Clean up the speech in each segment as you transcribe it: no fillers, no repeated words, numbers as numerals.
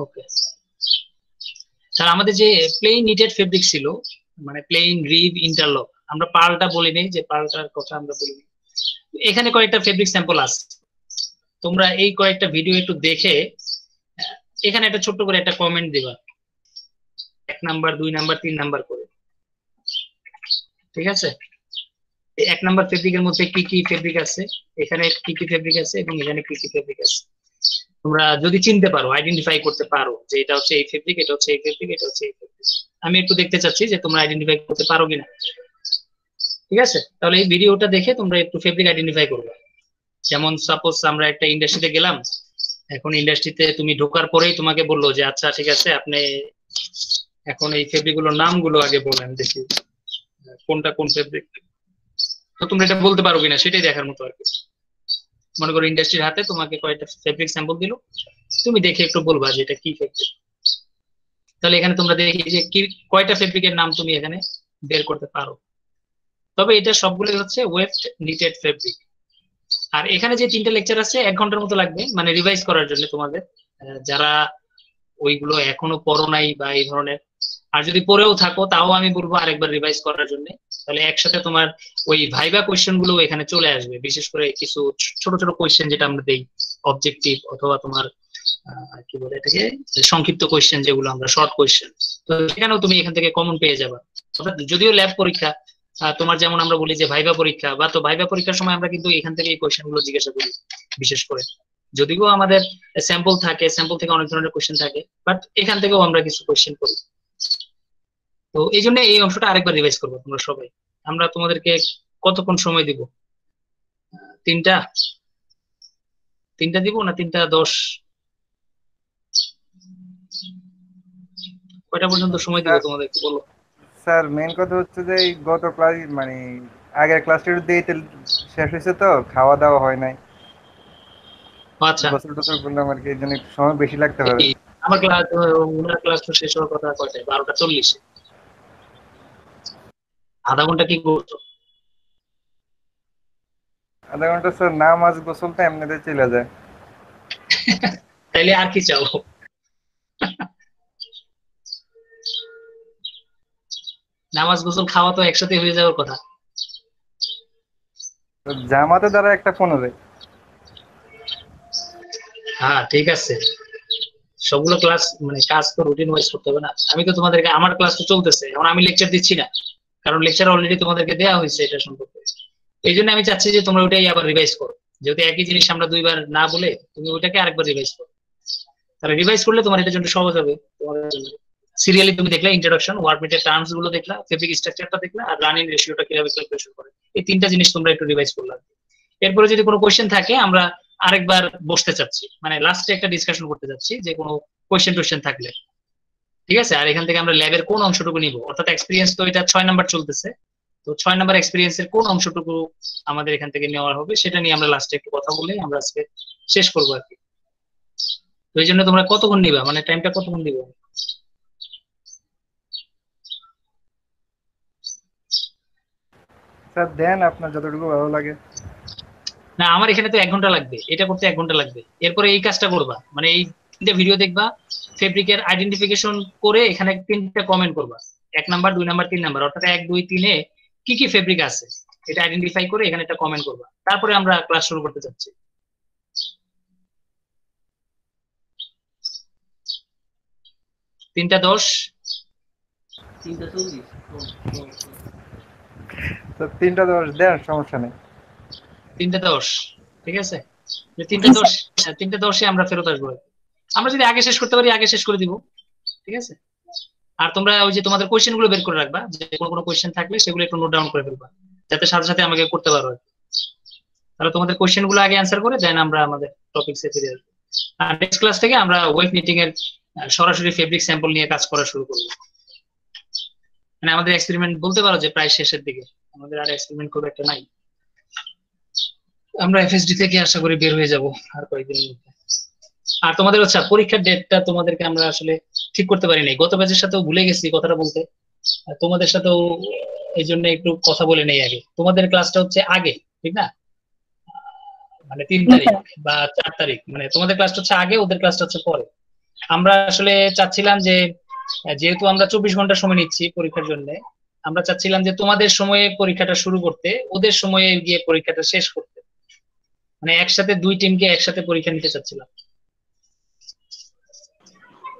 ওকে, তাহলে আমাদের যে প্লেন নিটেড ফেব্রিক ছিল, মানে প্লেন রিব ইন্টারলক, আমরা পার্লটা বলিনি, যে পার্লটার কথা আমরা বলিনি। এখানে কয়েকটা ফেব্রিক স্যাম্পল আছে, তোমরা এই কয়েকটা ভিডিও একটু দেখে এখানে একটা ছোট্ট করে একটা কমেন্ট দিবা, 1 নাম্বার 2 নাম্বার 3 নাম্বার করে, ঠিক আছে? 1 নাম্বার ফেব্রিকের মধ্যে কি কি ফেব্রিক আছে, এখানে কি কি ফেব্রিক আছে এবং এখানে কি কি ফেব্রিক আছে, তোমরা যদি চিনতে পারো, আইডেন্টিফাই করতে পারো যে এটা হচ্ছে এই ফেব্রিক, এটা হচ্ছে এই ফেব্রিক, এটা হচ্ছে এই ফেব্রিক, আমি একটু দেখতে চাচ্ছি যে তোমরা আইডেন্টিফাই করতে পারো কিনা। ঠিক আছে, তাহলে এই ভিডিওটা দেখে তোমরা একটু ফেব্রিক আইডেন্টিফাই করবে। যেমন সাপোজ আমরা একটা ইন্ডাস্ট্রিতে গেলাম, এখন ইন্ডাস্ট্রিতে তুমি ঢোকার পরেই তোমাকে বললো যে আচ্ছা ঠিক আছে, আপনি এখন এই ফেব্রিক গুলোর নামগুলো আগে বলেন দেখি কোনটা কোন ফেব্রিক। তো তোমরা এটা বলতে পারো কিনা সেটাই দেখার মতো আর কি। মনে করো ইন্ডাস্ট্রির হাতে তোমাকে কয়েকটা ফেব্রিক স্যাম্পল দিল, তুমি দেখে একটু বলবা যে এটা কি ফেব্রিক। তাহলে এখানে তোমরা দেখি যে কি কয়টা ফেব্রিকের নাম তুমি এখানে বের করতে পারো। তবে এটা সবগুলোই হচ্ছে ওয়েফট নিটেড ফেব্রিক। আর এখানে যে 3টা লেকচার আছে 1 ঘন্টার মতো লাগবে, মানে রিভাইজ করার জন্য তোমাদের, যারা ওইগুলো এখনো পড়ো নাই বা এই ধরনের, আর যদি পড়েও থাকো তাও আমি বলবো আরেকবার রিভাইজ করার জন্য। তাহলে একসাথে তোমার ওই ভাইবা কোয়েশ্চেন গুলো এখানে চলে আসবে, বিশেষ করে কিছু ছোট ছোট কোয়েশ্চেন যেটা আমরা দেই, অবজেক্টিভ অথবা তোমার কি বলে এটাকে, সংক্ষিপ্ত কোয়েশ্চেন, যেগুলো আমরা শর্ট কোয়েশ্চেন, তো সেখানেও তুমি এখান থেকে কমন পেয়ে যাবে। যদিও ল্যাব পরীক্ষা, তোমার যেমন আমরা বলি যে ভাইবা পরীক্ষা, বা তো ভাইবা পরীক্ষার সময় আমরা কিন্তু এখান থেকে এই কোয়েশ্চেন গুলো জিজ্ঞাসা করি বিশেষ করে, যদিও আমাদের স্যাম্পল থাকে, স্যাম্পল থেকে অনেক ধরনের কোয়েশ্চেন থাকে, বাট এখান থেকেও আমরা কিছু কোয়েশ্চেন করি। তো এই জন্য এই অংশটা আরেকবার রিভাইজ করবো তোমরা সবাই। আমরা তোমাদেরকে কতক্ষণ সময় দিব? 3টা 3টা দিব না 3টা 10? কয়টা পর্যন্ত সময় দিব স্যার তোমাদেরকে বলো? স্যার মেন কথা হচ্ছে যে এই গত ক্লাস মানে আগের ক্লাসটা দিয়েই শেষ হয়েছে, তো খাওয়া দাওয়া হয় নাই, আচ্ছা, গোসল টোসল করলাম আর কি, এই জন্য একটু সময় বেশি লাগতে পারে। এই আমার ক্লাস, ওনার ক্লাস তো শেষ হওয়ার কথা কয়টায়? 12টা 40। আধা ঘন্টা কি করছো? আধা ঘন্টা স্যার নামাজ গোসল তো এমনিতে চলে যায়। তাইলে আর কি চাও? নামাজ গোসল খাওয়া তো একসাথে হয়ে যাওয়ার কথা। তো জামাতে দ্বারা একটা 15। হ্যাঁ ঠিক আছে, সবগুলো ক্লাস মানে কাজ তো রুটিন ওয়াইজ করতে হবে না। আমি তো তোমাদেরকে, আমার ক্লাস তো চলতেছে এখন, আমি লেকচার দিচ্ছি না, কারণ লেকচার অলরেডি তোমাদেরকে দেওয়া হয়েছে এটা সম্পর্কে। এই জন্য আমি চাচ্ছি যে তোমরা ওইটাই আবার রিভাইজ করো, যেহেতু একই জিনিস আমরা 2বার না বলে তুমি ওইটাকে আরেকবার রিভাইজ করো। তাহলে রিভাইজ করলে তোমার এটার জন্য সহজ হবে তোমাদের জন্য। সিরিয়ালি তুমি দেখলা ইন্ট্রোডাকশন, ওয়ার্ডমিটের টার্মস গুলো দেখলা, ফেব্রিক স্ট্রাকচারটা দেখলা, আর রানিং রেশিওটা কিভাবে ক্যালকুলেশন করে, এই 3টা জিনিস তোমরা একটু রিভাইজ করলাম। এরপরে যদি কোনো কোয়েশ্চেন থাকে আমরা আরেকবার বসতে চাচ্ছি, মানে লাস্টে একটা ডিসকাশন করতে চাচ্ছি যে কোনো কোয়েশ্চেন টোয়েশ্চেন থাকলে। ঠিক আছে, আর এখান থেকে আমরা ল্যাবের কোন অংশটুকু নিব, অর্থাৎ এক্সপিরিয়েন্স তো এটা 6 নাম্বার চলতেছে, তো 6 নাম্বার এক্সপিরিয়েন্সের কোন অংশটুকু আমাদের এখান থেকে নেওয়া হবে সেটা নিয়ে আমরা লাস্টে একটু কথা বলে আমরা আজকে শেষ করবো আর কি। তো এই জন্য তোমরা কতক্ষণ নিবা, মানে টাইমটা কতক্ষণ দিবে? স্যার দেন আপনার যতটুকু ভালো লাগে। না আমার এখানে তো 1 ঘন্টা লাগবে, এটা করতে 1 ঘন্টা লাগবে। এরপরে এই কাজটা করবা, মানে এই 3টা ভিডিও দেখবা, ফেব্রিকের আইডেন্টিফিকেশন করে এখানে 3টা কমেন্ট করবা, 1 নাম্বার 2 নাম্বার 3 নাম্বার, অর্থাৎ 1 2 3-এ কি কি ফেব্রিক আছে এটা আইডেন্টিফাই করে এখানে একটা কমেন্ট করবা, তারপরে আমরা ক্লাস শুরু করতে চাচ্ছি। 3টা 10? তো 3টা 10 দেন, সমস্যা নেই। 3টা 10, ঠিক আছে। যে তিনটা জি দশ স্যার। 3টা 10-এ আমরা ফেরত আসবো। আমরা যদি আগে শেষ করতে পারি আগে শেষ করে দিব, ঠিক আছে। আর তোমরা ওই যে তোমাদের কোয়েশ্চেন গুলো বের করে রাখবা, যে কোনো কোনো কোয়েশ্চেন থাকলে সেগুলো একটু নোট ডাউন করে ফেলবা, যাতে সাথে সাথে আমাকে করতে পারো আর কি। তাহলে তোমাদের কোয়েশ্চেন গুলো আগে অ্যান্সার করে দেন আমরা আমাদের টপিকসে ফিরে আসবো। আর নেক্সট ক্লাস থেকে আমরা ওয়েব নিটিং এর সরাসরি ফেব্রিক স্যাম্পল নিয়ে কাজ করা শুরু করবো। মানে আমাদের এক্সপেরিমেন্ট বলতে পারো যে প্রায় শেষের দিকে, আমাদের আর এক্সপেরিমেন্ট খুব একটা নাই। আমরা এফএসডি থেকে আশা করি বের হয়ে যাব আর কয়েকদিনের মধ্যে। আর তোমাদের হচ্ছে পরীক্ষার ডেটটা তোমাদেরকে আমরা আসলে ঠিক করতে পারি নাই, গত ব্যাচের সাথেও ভুলে গেছি কথাটা বলতে, আর তোমাদের সাথেও এই জন্য একটু কথা বলে নেই আগে। তোমাদের ক্লাসটা হচ্ছে আগে, ঠিক না? মানে তিন জি তারিখ স্যার। বা 4 তারিখ, মানে তোমাদের ক্লাসটা হচ্ছে আগে, ওদের ক্লাসটা হচ্ছে পরে। আমরা আসলে চাচ্ছিলাম যে যেহেতু আমরা 24 ঘন্টা সময় নিচ্ছি পরীক্ষার জন্য, আমরা চাচ্ছিলাম যে তোমাদের সময়ে পরীক্ষাটা শুরু করতে, ওদের সময়ে গিয়ে পরীক্ষাটা শেষ করতে, মানে একসাথে দুই টিমকে একসাথে পরীক্ষা নিতে চাচ্ছিলাম।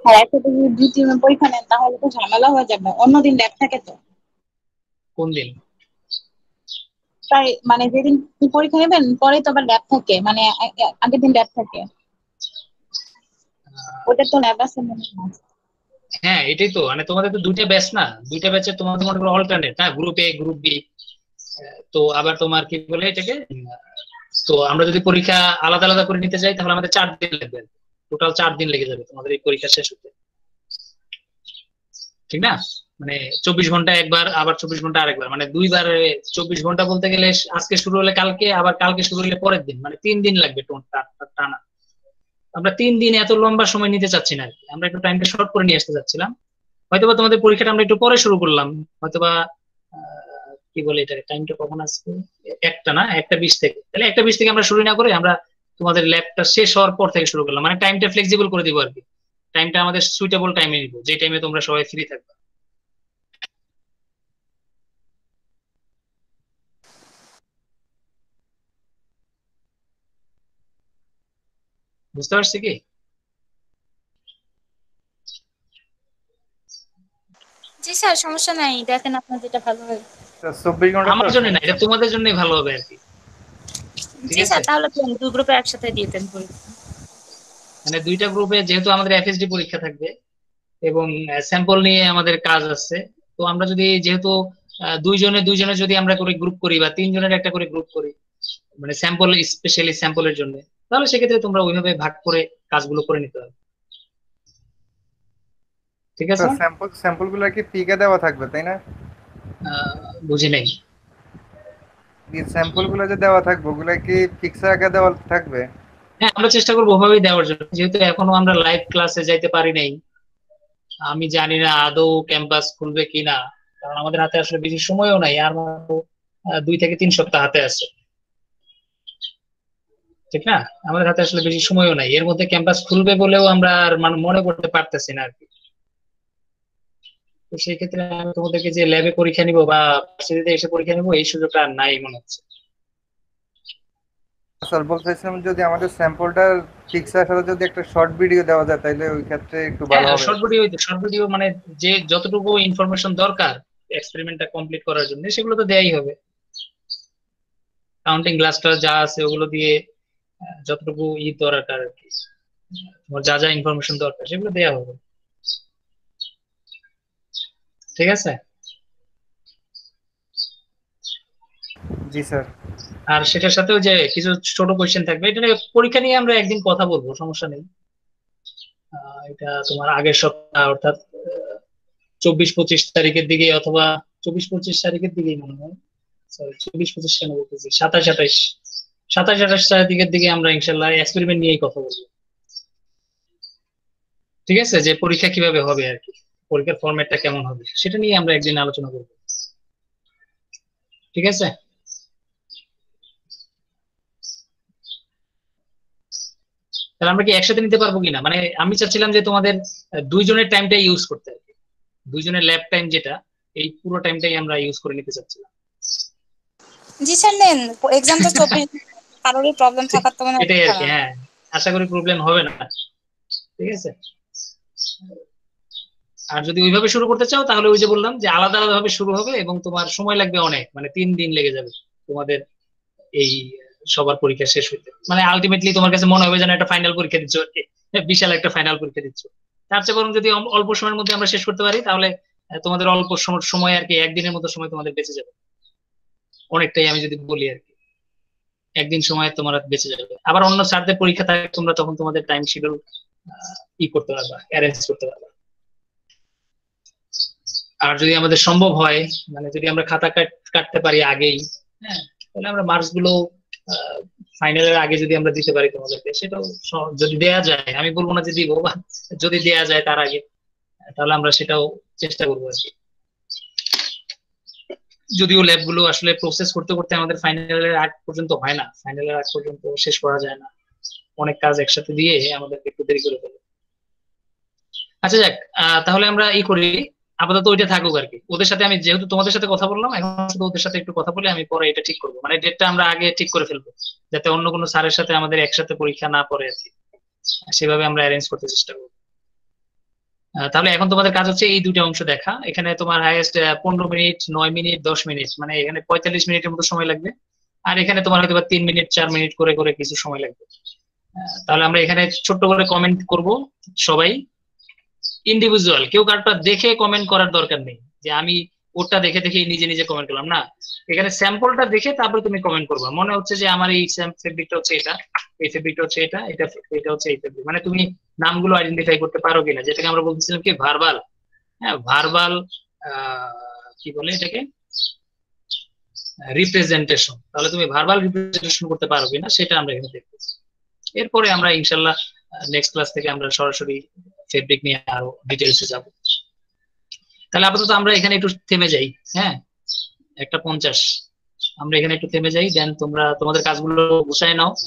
আর একসাথে যদি দুই টিমে পরীক্ষা নেন তাহলে তো ঝামেলা হয়ে যাবে, অন্যদিন ল্যাব থাকে তো। কোন দিন? তাই মানে যেদিন পরীক্ষা নেবেন পরে তো আবার ল্যাব থাকে, মানে আগের দিন ল্যাব থাকে, ওটা তো ল্যাব আছে মনে হয়। হ্যাঁ এটাই তো, মানে তোমাদের তো দুইটা ব্যাচ না, দুইটা ব্যাচে তোমাদের মনে করো অল্টারনেট না, গ্রুপ এ গ্রুপ বি। তো আবার তোমার কি বলে এটাকে, তো আমরা যদি পরীক্ষা আলাদা আলাদা করে নিতে চাই তাহলে আমাদের 4 দিন লাগবে, টোটাল 4 দিন লেগে যাবে তোমাদের এই পরীক্ষা শেষ হতে, ঠিক না? মানে 24 ঘন্টা একবার, আবার 24 ঘন্টা আরেকবার, মানে দুইবার। 24 ঘন্টা বলতে গেলে আজকে শুরু হলে কালকে, আবার কালকে শুরু হলে পরের দিন, মানে 3 দিন লাগবে টানা। আমরা 3 দিন এত লম্বা সময় নিতে চাচ্ছি না আর কি, আমরা একটু টাইমটা শর্ট করে নিয়ে আসতে চাচ্ছিলাম। হয়তোবা তোমাদের পরীক্ষাটা আমরা একটু পরে শুরু করলাম, হয়তোবা কি বলে এটা, টাইমটা কখন আসবে, 1টা না 1টা 20 থেকে, তাহলে 1টা 20 থেকে আমরা শুরু না করে আমরা তোমাদের ল্যাবটা শেষ হওয়ার পর থেকে শুরু করলাম, মানে টাইমটা ফ্লেক্সিবল করে দিব আর কি। টাইমটা আমাদের সুইটেবল টাইমে নিব, যে টাইমে তোমরা সবাই ফ্রি থাকবে। বুঝতে পারছি কি? জি স্যার, সমস্যা নাই, দেখেন আপনার যেটা ভালো হয়। 24 ঘন্টা তো আমার জন্য না, সমস্যা এটা নেই। তোমাদের জন্যই ভালো হবে আর কি। ঠিক জি আছে, স্যার, তাহলে তো দুই গ্রুপে একসাথে দিয়ে দেন পরীক্ষা। মানে দুইটা গ্রুপে যেহেতু আমাদের এফএসডি পরীক্ষা থাকবে এবং স্যাম্পল নিয়ে আমাদের কাজ আছে, তো আমরা যদি যেহেতু দুইজনে দুইজনে যদি আমরা করে গ্রুপ করি বা 3 জনের একটা করে গ্রুপ করি, মানে স্যাম্পল স্পেশালি স্যাম্পলের জন্য, তাহলে সেক্ষেত্রে তোমরা ওইভাবে ভাগ করে কাজগুলো করে নিতে হবে। ঠিক তো আছে? স্যাম্পল গুলো কি পিকে দেওয়া থাকবে তাই না? বুঝি নাই। স্যাম্পল গুলো যে দেওয়া থাকবে ওগুলা কি ফিক্সড আকারে দেওয়া থাকবে? হ্যাঁ আমরা চেষ্টা করবো ওভাবেই দেওয়ার জন্য, যেহেতু এখনো আমরা লাইভ ক্লাসে যাইতে পারি নাই। আমি জানি না আদৌ ক্যাম্পাস খুলবে কিনা, কারণ আমাদের হাতে আসলে বেশি সময়ও নাই, আর মাত্র 2 থেকে 3 সপ্তাহ হাতে আছে, ঠিক না? আমাদের হাতে আসলে বেশি সময়ও নাই, এর মধ্যে ক্যাম্পাস খুলবে বলেও আমরা আর মনে করতে পারতেছি না আর কি। তো সেই ক্ষেত্রে আমি তোমাদেরকে যে ল্যাবে পরীক্ষা নিব বা ভার্সিটিতে এসে পরীক্ষা নিব, এই সুযোগটা আর নাই মনে হচ্ছে। স্যার বলতে চাইছিলাম যদি আমাদের স্যাম্পলটার ফিক্সার সাথে যদি একটা শর্ট ভিডিও দেওয়া যায় তাহলে ওই ক্ষেত্রে একটু ভালো হ্যাঁ হবে। শর্ট ভিডিও মানে যে যতটুকু ইনফরমেশন দরকার এক্সপেরিমেন্টটা কমপ্লিট করার জন্য সেগুলো তো দেয়াই হবে। কাউন্টিং গ্লাসটা যা আছে ওগুলো দিয়ে যতটুকু দরকার আর কি, তোমার যা যা ইনফরমেশন দরকার সেগুলো দেয়া হবে। ঠিক আছে? জি স্যার। আর সেটার সাথেও যে কিছু ছোট কোয়েশ্চেন থাকবে, এটা নিয়ে পরীক্ষা নিয়ে আমরা একদিন কথা বলবো, সমস্যা নেই। এটা তোমার আগের সপ্তাহ অর্থাৎ 24-25 তারিখের দিকে, অথবা 24-25 তারিখের দিকেই মনে হয়, সরি 24-25 কেন বলতেছি, 27-28 তারিখের দিকে আমরা ইনশাল্লাহ এক্সপেরিমেন্ট নিয়েই কথা বলবো। ঠিক আছে, যে পরীক্ষা কিভাবে হবে আর কি, পরীক্ষার ফরম্যাটটা কেমন হবে সেটা নিয়ে আমরা একদিন আলোচনা করবো। ঠিক আছে? তাহলে আমরা কি একসাথে নিতে পারবো কিনা, মানে আমি চাচ্ছিলাম যে তোমাদের 2 জনের টাইমটা ইউজ করতে আর কি, 2 জনের ল্যাব টাইম যেটা, এই পুরো টাইমটাই আমরা ইউজ করে নিতে চাচ্ছিলাম। জি স্যার, নেন, এক্সাম তো 24, কারোরই প্রবলেম থাকার তো মানে এটাই আর কথা কি, না। হ্যাঁ আশা করি প্রবলেম হবে না। ঠিক আছে, আর যদি ওইভাবে শুরু করতে চাও তাহলে ওই যে বললাম যে আলাদা আলাদা ভাবে শুরু হবে এবং তোমার সময় লাগবে অনেক, মানে 3 দিন লেগে যাবে তোমাদের এই সবার পরীক্ষা শেষ হইতে, মানে আলটিমেটলি তোমার কাছে মনে হবে যেন একটা ফাইনাল পরীক্ষা দিচ্ছ আর কি, বিশাল একটা ফাইনাল পরীক্ষা দিচ্ছ। তার চেয়ে বরং যদি অল্প সময়ের মধ্যে আমরা শেষ করতে পারি তাহলে তোমাদের অল্প সময় আর কি, একদিনের মতো সময় তোমাদের বেঁচে যাবে, অনেকটাই আমি যদি বলি আর কি, একদিন সময় তোমার বেঁচে যাবে। আবার অন্য স্যারদের পরীক্ষা থাকে, তোমরা তখন তোমাদের টাইম শিডিউল ই করতে পারবা, অ্যারেঞ্জ করতে পারবা। আর যদি আমাদের সম্ভব হয়, মানে যদি আমরা খাতা কাটতে পারি আগেই, হ্যাঁ, তাহলে আমরা মার্কস গুলো ফাইনালের আগে যদি আমরা দিতে পারি তোমাদেরকে, সেটাও যদি দেয়া যায়, আমি বলবো না যে দিব, যদি দেয়া যায় তার আগে, তাহলে আমরা সেটাও চেষ্টা করবো আর কি। যদিও ল্যাব গুলো আসলে প্রসেস করতে করতে আমাদের ফাইনালের আগ পর্যন্ত হয় না, ফাইনালের আগ পর্যন্ত শেষ করা যায় না, অনেক কাজ একসাথে দিয়ে আমাদেরকে একটু দেরি করে ফেলে। আচ্ছা যাক, তাহলে আমরা করি, আপাতত ওইটা থাকুক আর কি। ওদের সাথে আমি যেহেতু তোমাদের সাথে কথা বললাম, এখন শুধু ওদের সাথে একটু কথা বলে আমি পরে এটা ঠিক করবো, মানে ডেটটা আমরা আগে ঠিক করে ফেলবো, যাতে অন্য কোনো স্যারের সাথে আমাদের একসাথে পরীক্ষা না পড়ে আর কি। সেভাবে আমরা অ্যারেঞ্জ করতে চেষ্টা করবো। তাহলে এখন তোমাদের কাজ হচ্ছে এই দুটো অংশ দেখা। এখানে তোমার হাইয়েস্ট 15 মিনিট, 9 মিনিট, 10 মিনিট, মানে এখানে 45 মিনিটের মতো সময় লাগবে। আর এখানে তোমার হয়তো 3 মিনিট 4 মিনিট করে করে কিছু সময় লাগবে। তাহলে আমরা এখানে ছোট্ট করে কমেন্ট করব সবাই, ইন্ডিভিজুয়াল, কেউ কারোটা দেখে কমেন্ট করার দরকার নেই যে আমি ওটা দেখে দেখে নিজে নিজে কমেন্ট করলাম না। এখানে স্যাম্পলটা দেখে তারপরে তুমি কমেন্ট করবা। মনে হচ্ছে যে আমার এই ফেব্রিকটা হচ্ছে এটা, এই ফেব্রিকটা হচ্ছে এটা, এটা হচ্ছে এই ফেব্রিক, মানে তুমি নামগুলো আইডেন্টিফাই করতে পারো কিনা, যেটাকে আমরা বলতেছিলাম কি ভার্বাল। হ্যাঁ, ভার্বাল কি বলে এটাকে, রিপ্রেজেন্টেশন। তাহলে তুমি ভার্বাল রিপ্রেজেন্টেশন করতে পারো কিনা সেটা আমরা এখানে দেখতেছি। এরপরে আমরা ইনশাল্লাহ নেক্সট ক্লাস থেকে আমরা সরাসরি ফেব্রিক নিয়ে আরো ডিটেলসে যাব। তাহলে আপাতত আমরা এখানে একটু থেমে যাই। হ্যাঁ, 1:50 আমরা এখানে একটু থেমে যাই, দেন তোমরা তোমাদের কাজগুলো গুছায় নাও।